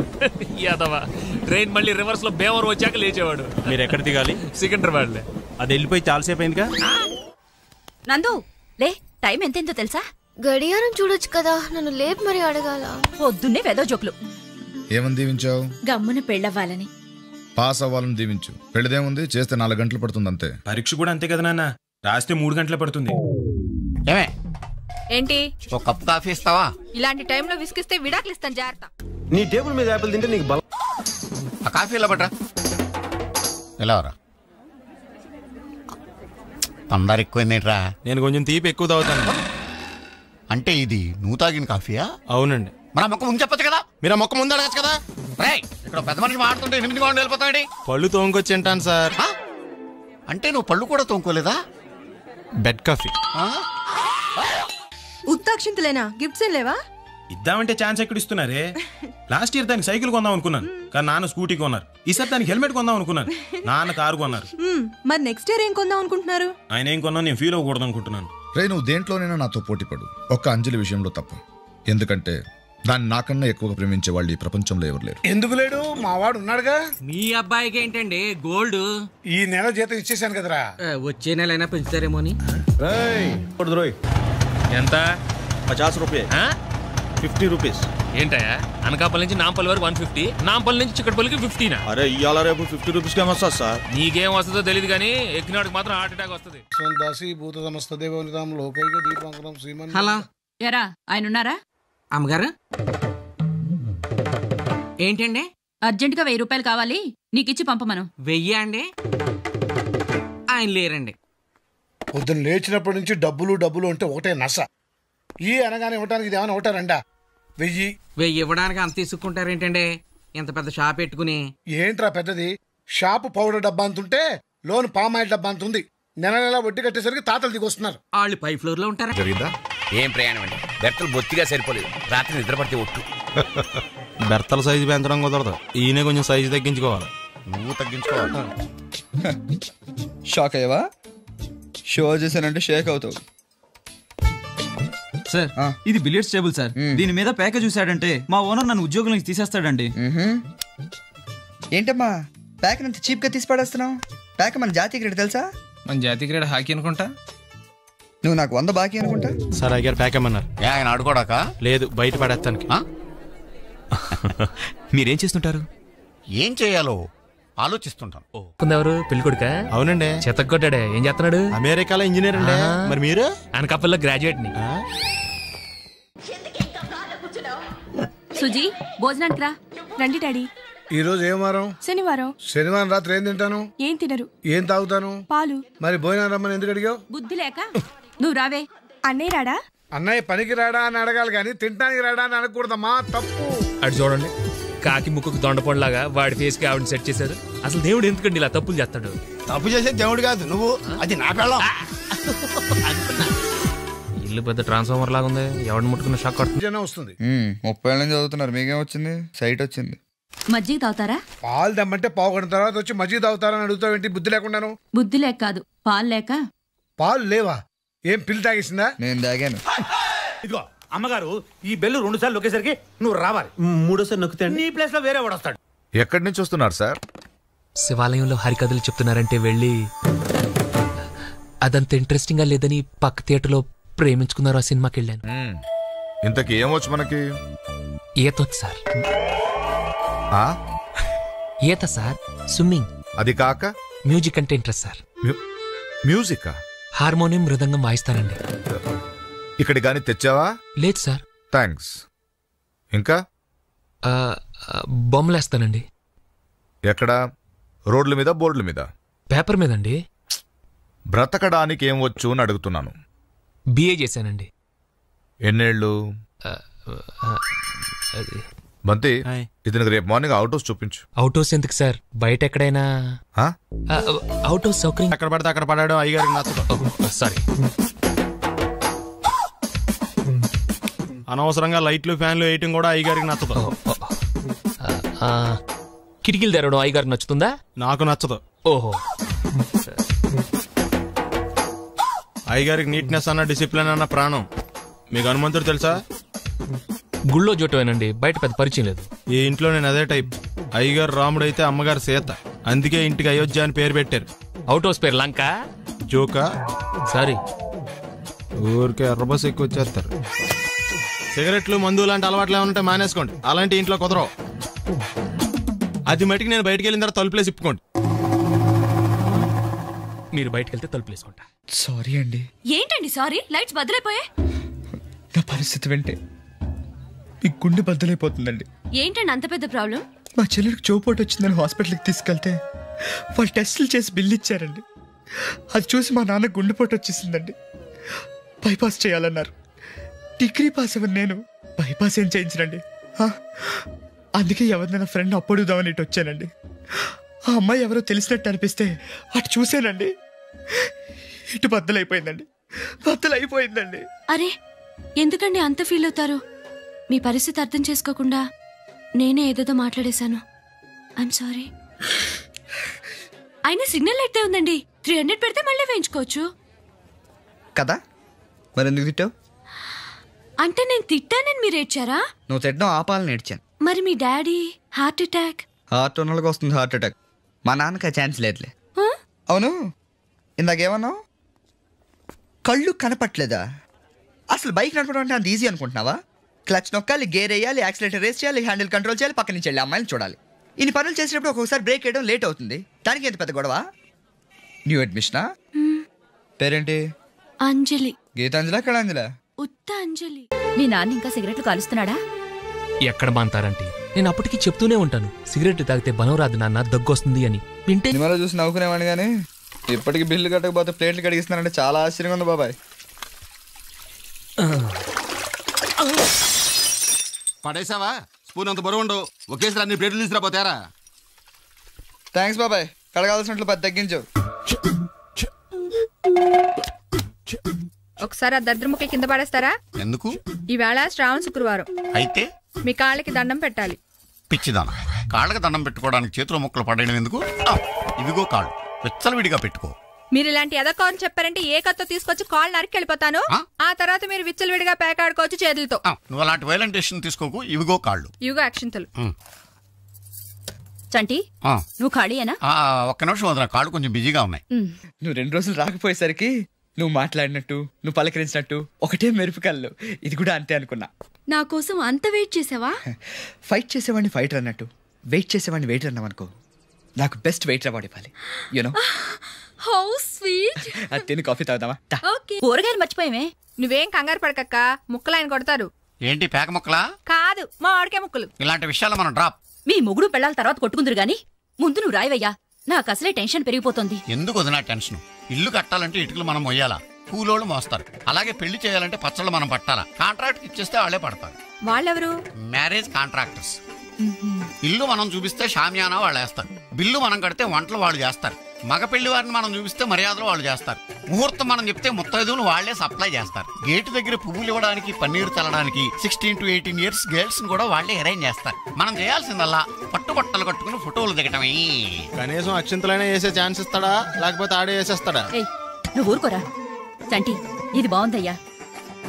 యాదవా. ట్రైన్ మళ్ళీ రివర్స్ లో భీమవరం వచ్చాక లేచేవాడు. మీరు ఎక్కడ దిగాలి? సికింద్రాబాద్. అది వెళ్ళిపోయి చాలాసేపు అయిందిగా. నందు లే, టైం ఎంతెంతో తెలుసా? గడియారం చూడొచ్చు కదా, నన్ను లేపు మరి అడగాల. పొద్దున్నే వెదో జోకులు. ఏమని దీవించావు? గమ్మున పెళ్ళవ్వాలని. పాస్ అవ్వాలని దీవించు. పెళ్ళదేముంది, చేస్తే 4 గంటలు పడుతుంది అంతే. పరీక్ష కూడా అంతే కదా నాన్న, రాస్తే 3 గంటలే పడుతుంది. ఏంటి ఒక కప్ కాఫీ ఇస్తావా? ఇలాంటి టైంలో విసిగిస్తే విడాకులు ఇస్తాను, జాగ్రత్త. నీ టేబుల్ మీద యాపిల్ తింటే నీకు బలం. ఆ కాఫీ ఇలా పట్రా. ఎలా రా, అందరు ఎక్కువైందేట్రా? నేను కొంచెం తీపి ఎక్కువ తాగుతాను. అంటే ఇది నువ్వు తాగిన కాఫీయా? అవునండి. మన మొక్క ముందు చెప్పచ్చు కదా. మీరు ఆ మొక్క ముందు అడగచ్చు కదా. ఇక్కడ పెద్ద మనిషి మాడుతుంటే 8 గంటలు వెళ్ళిపోతాడు. పళ్ళు తోముకొచ్చి తింటాను సార్. అంటే నువ్వు పళ్ళు కూడా తోముకోలేదా? Bed coffee. ఉత్తాక్షింతలేనా? గిఫ్ట్స్ ఏం లేవా? ఇద్దామంటే ఛాన్స్ ఎక్కడ ఇస్తున్నారే? లాస్ట్ ఇయర్ దానికి సైకిల్ కొందాం అనుకున్నాను, కానీ నాన్న స్కూటీ కొన్నారు. ఈసారి దానికి హెల్మెట్ కొందాం అనుకున్నాను, నాన్న కారు కొన్నారు. మరి నెక్స్ట్ ఇయర్ ఏం కొందాం అనుకుంటున్నారు? ఆయన ఏం కొన్నా నేను ఫీల్ అవ్వకూడదు అనుకుంటున్నాను. రే, నువ్వు దేంట్లోనైనా నాతో పోటీ పడు, ఒక్క అంజలి విషయంలో తప్ప. ఎందుకంటే దాన్ని నాకన్నా ఎక్కువగా ప్రేమించే వాళ్ళు ఈ ప్రపంచంలో ఎవరు లేరు. ఎందుకు లేడు? మా వాడు ఉన్నాడుగా. మీ అబ్బాయికి ఏంటండి గోల్డ్? ఈ నెల జీతం ఇచ్చేసాను కదరా. వచ్చే నెల అయినా పెంచుతారేమో అని. ఎంత? 50 రూపాయలు. 50 రూపీస్. ఏంటయా? అనకాపల్లి నుంచి నాంపల్లి వరకు 150, నాంపల్లి నుంచి చిక్కడపల్లికి 50. అరే ఇవాళ రేపు 50 రూపీస్ కి ఏమొస్తా సార్? నీకేం వస్తుందో తెలియదు కానీ ఎక్కినాడికి మాత్రం హార్ట్ అటాక్ వస్తుంది. హలో, ఎరా ఆయన ఉన్నారా? అమ్మగారు ఏంటండి? అర్జెంటుగా 1000 రూపాయలు కావాలి, నీకిచ్చి పంపమను. 1000 అండి? ఆయన లేరండి. పొద్దున్న లేచినప్పటి నుంచి డబ్బులు డబ్బులు అంటే ఒకటే నస. ఈ అనగానే ఇవ్వడానికి ఇది ఏమైనా ఒకటారండా? 1000 ఇవ్వడానికి అంత తీసుకుంటారేంటండి? ఇంత పెద్ద షాప్ పెట్టుకుని. ఏంట్రా పెద్దది? షాపు పౌడర్ డబ్బా అంతుంటే లోన్ పామాయిల్ డబ్బా అంతుంది. నెల నెల వడ్డీ కట్టేసరికి తాతలు దిగొస్తున్నారు. వాళ్ళు 5th ఫ్లోర్ లో ఉంటారా? జరిగిందా? ఏం ప్రయాణం అండి, బెర్తలు బొత్తిగా సరిపోలేదు. రాత్రి నిద్ర పడితే ఒట్టు. బెర్తల సైజు పెంచడం కుదరదు, ఈయనే కొంచెం సైజు తగ్గించుకోవాలి. నువ్వు తగ్గించుకోవాలి. షాక్ అయ్యవా? షో చేశానంటే షేక్ అవుతావు. సార్, ఇది బిలియర్డ్స్ టేబుల్ సార్. దీని మీద పేక చూసాడంటే మా ఓనర్ నన్ను ఉద్యోగం నుంచి తీసేస్తాడండి. ఏంటమ్మా ప్యాక్ అంత చీప్ గా తీసి పడేస్తున్నావు? ప్యాక్ మన జాతీయ క్రీడ తెలుసా? మన జాతీయ క్రీడ హాకీ అనుకుంటా. నువ్వు నాకు 100 బాకీ అనుకుంటా. సార్ అయ్యారు ప్యాక్ అమ్మన్నారు. ఆయన ఆడుకోడాక? లేదు, బయట పడేస్తానికి. మీరేం చేస్తుంటారు? ఏం చేయాలో ఆలోచిస్తుంటాను. ఎవరు పెళ్లి కొడుక? అవునండి. చెత్తకొట్టాడే. ఏం చేస్తున్నాడు? అమెరికాలో ఇంజనీర్ అండి. మరి మీరు? అనకాపల్లిలో గ్రాడ్యుయేట్ ని. సుజీ, భోజనానికి రా. రండి డాడీ. ఈ రోజు ఏం వారం? శనివారం. శనివారం రాత్రి ఏం తింటాను? ఏం తినరు. ఏం తాగుతాను? పాలు. మరి భోజనం రమ్మని ఎందుకు అడిగావు? బుద్ధి లేక. నువ్వు రావే. అన్నయ్య రాడా? అన్నయ్య పనికి రాడా అని అడగాలి కానీ తింటానికి రాడా అని అనకూడదమ్మా, తప్పు. అటు చూడండి, కాకి ముక్కుకు దొండపండులాగా వాడి ఫేస్ కి ఆవిడ సెట్ చేశారు. అసలు దేవుడు ఎందుకండి ఇలా తప్పులు చేస్తాడు? తప్పు చేసే దేవుడు కాదు నువ్వు, అది నా పెళ్ళం. ఇల్లు పెద్ద ట్రాన్స్ఫార్మర్ లాగా ఉంది, ఎవరిని ముట్టుకున్న షాక్ కొడుతుంది. వస్తుంది. 30 ఏళ్ళ నుంచి చదువుతున్నారు, మీకేం వచ్చింది? సైట్ వచ్చింది. మజ్జిగ తాగుతారా? పాలు దమ్మంటే పావుగంట తర్వాత వచ్చి మజ్జిగ తాగుతారని అడుగుతావు ఏంటి? బుద్ధి లేకుండాను. బుద్ధి లేక కాదు, పాలు లేక. పాలు లేవా? ఏం పిల్లి తాగేసిందా? నేను తాగాను. ఇదిగో అమ్మగారు ఈ బెల్లు 2 సార్లు నొక్కేసరికి నువ్వు రావాలి. 3సారి నొక్కితే నీ ప్లేస్ లో వేరే వాడు వస్తాడు. ఎక్కడి నుంచి వస్తున్నారు సార్? శివాలయంలో హరికథలు చెప్తున్నారంటే వెళ్ళి అదంత ఇంట్రెస్టింగ్ గా లేదని పక్క థియేటర్లో ప్రేమించుకున్నారు ఆ సినిమాకి వెళ్ళాను. ఇంతకీ ఏమొచ్చు మనకి? ఈతొచ్చు సార్. ఈత సార్, స్విమ్మింగ్. అది కాక మ్యూజిక్ అంటే ఇంట్రెస్ట్ సార్. మ్యూజిక్? హార్మోనియం, మృదంగం వాయిస్తారండి. ఇక్కడి గాని తెచ్చావా? లేదు సార్. థ్యాంక్స్. ఇంకా బొమ్మలేస్తానండి. ఎక్కడ? రోడ్ల మీద, బోర్డుల మీద? పేపర్ మీదండి. బ్రతకడానికి ఏం వచ్చు అని అడుగుతున్నాను. బిఏ చేశానండి. ఎన్నేళ్ళు? బంతి, ఇతనికి రేపు మార్నింగ్ అవుట్ హౌస్ చూపించు. అవుట్ హౌస్ ఎందుకు సార్? బయట ఎక్కడైనా అవుట్ హౌస్ సౌకర్యం. ఎక్కడ పడితే అక్కడ పడాడు అయ్యగారికి నచ్చదు. సారీ. అనవసరంగా లైట్లు ఫ్యాన్లు వేయటం కూడా అయ్యగారికి నచ్చదు. కిటికీలు తెరవడం అయ్యగారికి నచ్చుతుందా? నాకు నచ్చదు. ఓహో. అయ్యగారికి నీట్నెస్ అన్న డిసిప్లిన్ అన్న ప్రాణం. మీకు హనుమంతుడు తెలుసా? గుళ్ళో జోటమేనండి, బయట పెద్ద పరిచయం లేదు. ఈ ఇంట్లో నేను అదే టైప్. అయ్యగారు రాముడు అయితే అమ్మగారు సీత. అందుకే ఇంటికి అయోధ్య అని పేరు పెట్టారు. అవుట్ హౌస్ పేరు లంక. జోకా? సారీ. ఊరికే ఎర్రబస్ ఎక్కువ వచ్చేస్తారు. సిగరెట్లు, మందు లాంటి అలవాట్లు ఏమంటే మానేసుకోండి. అలాంటి ఇంట్లో కుదరవు. అది మటుకు నేను బయటకు వెళ్ళిన తర్వాత తలుపులేసి ఇప్పుకోండి. మీరు బయటకు వెళ్తే తలుపులేసుకుంటా. సారీ అండి. ఏంటండి సారీ? లైట్స్ బద్దలైపోయాయి. నా పరిస్థితి వింటే మీ గుండె బద్దలైపోతుందండి. ఏంటండి అంత పెద్ద ప్రాబ్లం? మా చెల్లెడికి చోపోటు వచ్చిందని హాస్పిటల్కి తీసుకెళ్తే వాళ్ళు టెస్టులు చేసి బిల్లు ఇచ్చారండి. అది చూసి మా నాన్న గుండెపోటు వచ్చేసిందండి. బైపాస్ చేయాలన్నారు. డిగ్రీ పాస్ అవ్వను నేను బైపాస్ ఏం చేయించనండి. అందుకే ఎవరినైనా ఫ్రెండ్ అప్పుడుదామని ఇటు వచ్చానండి. ఆ అమ్మాయి ఎవరో తెలిసినట్టు అనిపిస్తే అటు చూశానండి. ఇటు బద్దలైపోయిందండి. బద్దలైపోయిందండి. అరే ఎందుకండి అంత ఫీల్ అవుతారు? మీ పరిస్థితి అర్థం చేసుకోకుండా నేనే ఏదేదో మాట్లాడేశాను. I'm sorry. అయినా సిగ్నల్ అయితే ఉందండి. 300 పెడితే మళ్ళీ వేయించుకోవచ్చు కదా. మరి ఎందుకు తిట్టావు? అంటే నేను తిట్టానని మీరు ఏడ్చారా? నువ్వు తిట్టడం ఆపాలని ఏడ్చాను. మరి మీ డాడీ హార్ట్ అటాక్? హార్ట్ ఉన్నోళ్ళకి వస్తుంది హార్ట్ అటాక్. మా నాన్నకి ఆ ఛాన్స్ లేదులే. అవును, ఇందాకేమన్నావు? కళ్ళు కనపట్లేదా? అసలు బైక్ నడపడం అంటే అంత ఈజీ అనుకుంటున్నావా? క్లచ్ నొక్కాలి, గేర్ వేయాలి, యాక్సిలేటర్ రేస్ చేయాలి, హ్యాండిల్ కంట్రోల్ చేయాలి, పక్క నుంచి వెళ్ళి అమ్మాయిని చూడాలి. ఇన్ని పనులు చేసినప్పుడు ఒక్కొక్కసారి బ్రేక్ వేయడం లేట్ అవుతుంది. దానికి ఎంత పెద్ద గొడవ? న్యూ అడ్మిషనా? పేరేంటి? అంజలి. గీతాంజలి, కళాంజలి? ఉత్త అంజలి. మీ నాన్న ఇంకా సిగరెట్లు కాలుస్తున్నాడా? ఎక్కడ మాంటారంటే నేను అప్పటికి చెప్తూనే ఉంటాను, సిగరెట్ తాగితే బలం రాదు నాన్న, దగ్గొస్తుంది అని. వింటే సినిమాలో చూసి నవ్వుకునేవాడిని కానీ ఇప్పటికి బిల్లు కట్టకపోతే ప్లేట్లు కడిగిస్తున్నారంటే చాలా ఆశ్చర్యంగా ఉంది బాబాయ్. పడేసావా? స్పూన్ అంత బరువు ఉండవు. ఒకేసారి అన్ని ప్లేట్లు తీసుకురాపోతారా? థ్యాంక్స్ బాబాయ్. కడగాల్సినట్లు 10 తగ్గించు. ఒకసారి ఆ దరిద్రముఖి కింద పడేస్తారా? ఎందుకు? ఈవేళ శ్రావణ శుక్రవారం. అయితే మీ కాళ్ళకి దండం పెట్టాలి. పిచ్చిదాన, కాళ్ళకి దండం పెట్టుకోవడానికి చేతుల ముక్కలు పడేయడం ఎందుకు? ఇవిగో కాళ్ళు విచ్చలవిడిగా పెట్టుకో. మీరు ఇలాంటి ఎదకోని చెప్పారంటే ఏ కత్తో తీసుకొచ్చి కాళ్ళు నరికి వెళ్ళిపోతాను. ఆ తర్వాత మీరు విచ్చలవిడిగా పేకాడుకోవచ్చు చేతులతో. నువ్వు అలాంటి వైలెంట్ డెసిషన్ తీసుకోకు. ఇవిగో కాళ్ళు. ఇవిగో అక్షింతలు. చంటి, నువ్వు ఖాళీయేనా? ఒక్క నిమిషం వదిన, కాళ్ళు కొంచెం బిజీగా ఉన్నాయి. నువ్వు 2 రోజులు రాకపోయేసరికి నువ్వు మాట్లాడినట్టు, నువ్వు పలకరించినట్టు ఒకటే మెరుపు కళ్ళు. ఇది కూడా అంతే అనుకున్నా. నా కోసం అంత వెయిట్ చేసావా? ఫైట్ చేసేవాడిని ఫైటర్ అన్నట్టు వెయిట్ చేసేవాడిని వెయిటర్ అన్నావనుకో, నాకు బెస్ట్ వెయిటర్ అవార్డు ఇవ్వాలి. You know how sweet. అది తిని కాఫీ తాగుదామా? కూరగాయలు మర్చిపోయామే. నువ్వేం కంగారు పడకక్క, ముక్కలు ఆయన కొడతారు. ఏంటి పేక ముక్కలా? కాదు, మా వాడికే ముక్కలు. ఇలాంటి విషయాలు మనం డ్రాప్. మీ మొగుడు పెళ్ళాల తర్వాత కొట్టుకుందరు గాని ముందు నువ్వు రాయవయ్యా. నాకు అసలే టెన్షన్ పెరిగిపోతుంది. ఎందుకు వదినా టెన్షన్? ఇల్లు కట్టాలంటే ఇటుకలు మనం మొయ్యాలా, కూలోళ్ళు మోస్తారు. అలాగే పెళ్లి చేయాలంటే పచ్చళ్ళు మనం పట్టాలా. కాంట్రాక్ట్ ఇచ్చేస్తే వాళ్ళే పడతారు. వాళ్ళెవరు? Marriage contractors. ఇల్లు మనం చూపిస్తే షామియానా వాళ్ళు వేస్తారు. బిల్లు మనం కడితే వంటలు వాళ్ళు చేస్తారు. మగ పెళ్లి వారిని మనం చూపిస్తే మర్యాదలు వాళ్ళు చేస్తారు. ముహూర్తం మనం చెప్తే ముత్తైదువులు వాళ్లే సప్లై చేస్తారు. గేటు దగ్గర పువ్వులు ఇవ్వడానికి, పన్నీరు చల్లడానికి 16 to 18 years గర్ల్స్ కూడా వాళ్లే అరేంజ్ చేస్తారు. మనం చేయాల్సిందల్లా పట్టుబట్టలు కట్టుకుని ఫోటోలు దిగటమే. కనీసం అక్షింతలైనా వేసే ఛాన్స్ ఇస్తాడా, లేకపోతే ఆడే వేసేస్తాడా? నువ్వు ఊరుకోరా చంటి. ఇది బాగుందయ్యా.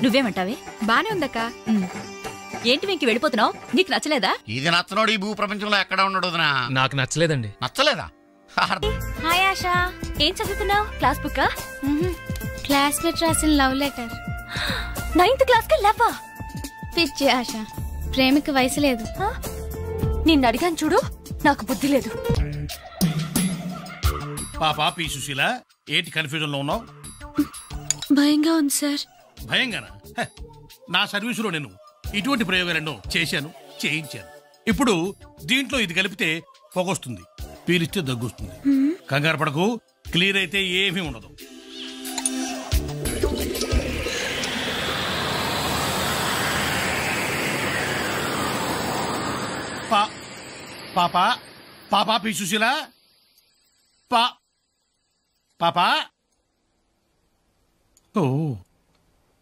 నువ్వేమంటావే? బానే ఉందక్క. ఏంటి వెంకి వెళ్ళిపోతున్నావు? నీకు నచ్చలేదా? ఇది నచ్చనోడు ఈ భూ ప్రపంచంలో ఎక్కడ ఉండడు. నాకు నచ్చలేదండి. నచ్చలేదా? హాయ్ ఆశా, ఏం చదువుతున్నావు? Class book? క్లాస్మేట్ రాసిన లవ్ లెటర్. 9th క్లాస్ కి లవ్వా? పిచ్చి ఆశ, ప్రేమికి వయసు లేదు. నిన్ను అడిగాను చూడు, నాకు బుద్ధి లేదు. పాపా పి సుశీల, ఏంటి కన్ఫ్యూజన్ లో ఉన్నావు? భయంగా ఉంది సార్. భయంగానా? నా సర్వీసులో నేను ఇటువంటి ప్రయోగాలెన్నో చేశాను, చేయించాను. ఇప్పుడు దీంట్లో ఇది కలిపితే పొగొస్తుంది, పీలిస్తే దగ్గొస్తుంది. కంగారు పడకు, క్లియర్ అయితే ఏమీ ఉండదు. పాపా పాపా పి సుశీల, పాపా. ఓ,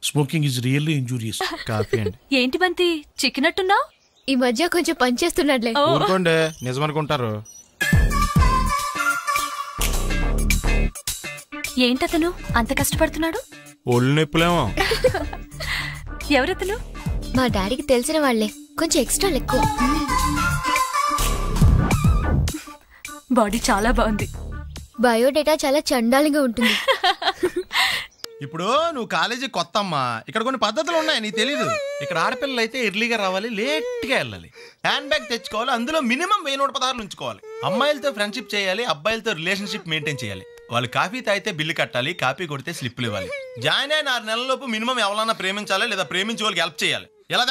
smoking is really injurious. Coffee అండి. ఏంటి బంతి చిక్కినట్టున్నావు? ఈ మధ్య కొంచెం పనిచేస్తున్నాడులే. ఊరుకోండి, నిజమనుకుంటారు. ఏంటతను అంత కష్టపడుతున్నాడు? ఒళ్ళు నొప్పులేమో. ఎవరతను? మా డాడీకి తెలిసిన వాళ్లే, కొంచెం ఎక్స్ట్రా ఎక్కువ. బాడీ చాలా బాగుంది. బయోడేటా చాలా చండాలంగా ఉంటుంది. ఇప్పుడు నువ్వు కాలేజీ కొత్త అమ్మా, ఇక్కడ కొన్ని పద్ధతులు ఉన్నాయి, నీకు తెలీదు. ఇక్కడ ఆడపిల్లలు అయితే ఎర్లీగా రావాలి, లేట్ గా వెళ్ళాలి, హ్యాండ్ బ్యాగ్ తెచ్చుకోవాలి, అందులో మినిమం 1000 పదార్లు ఉంచుకోవాలి. అమ్మాయిలతో ఫ్రెండ్షిప్ చేయాలి, అబ్బాయిలతో రిలేషన్షిప్ మెయింటైన్ చేయాలి. వాళ్ళు కాఫీ తాగితే బిల్లు కట్టాలి, కాఫీ కొడితే స్లిప్లు ఇవ్వాలి. జాయిన్ అయిన 6 నెలలలోపు మినిమం ఎవరన్నా ప్రేమించాలి, లేదా ప్రేమించే వాళ్ళకి హెల్ప్ చేయాలి. ఎలా